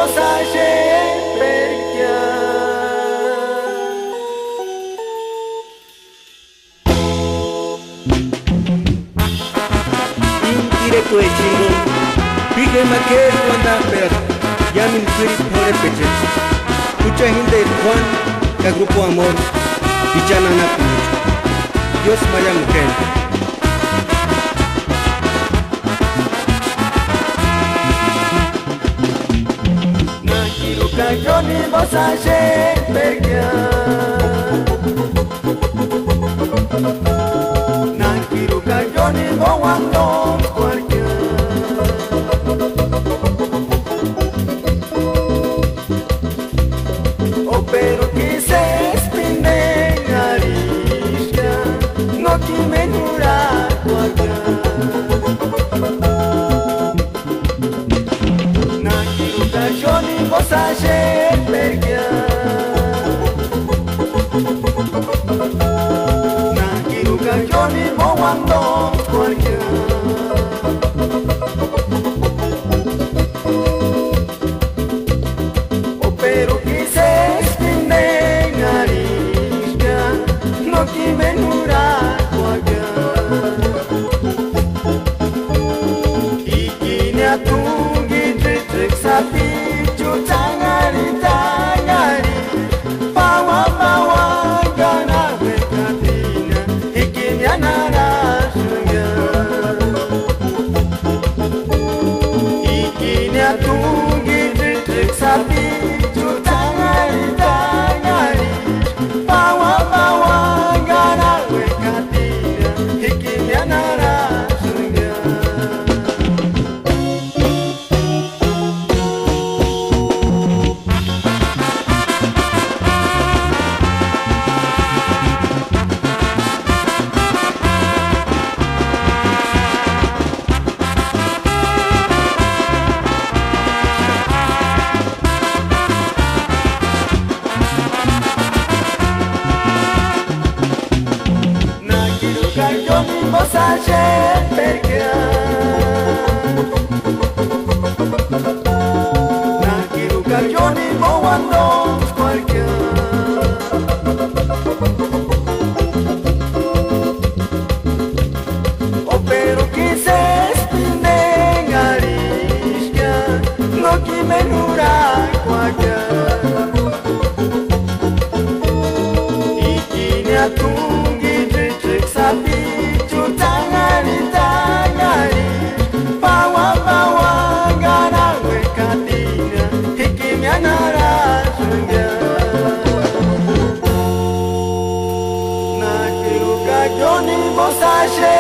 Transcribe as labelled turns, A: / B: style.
A: bosaje perkia
B: Indirecto de chingo Pique maquer cuando pero ya mi espíritu por el pecho mucha gente de Juan que grupo amor y ya nana Dios vaya mujer
A: Cayoni bosaje perkia Nankiru cayoni bowando cualquier O pero quise espinengarisca No que menura cualquier Cayoni bosaje perkia Nankiru cayoni bowando cualquier O pero quise espinengarisca No que menura cualquier Y kini atungi trik sapi tangari tangari bawa bawa gana bekatina ikinya narasunya ikinya tungi trik sapi tangari tangari bawa bawa gana bekatina ikinya narasunya Cayoni bosaje perkia Nankiru cayoni bowando cualquier O pero quise espinengarisca No que menura cualquier Y kini atungi sapi tangari tangari bawa bawa gana wekatina hikimya narasunya Nakiru cayoni bosaje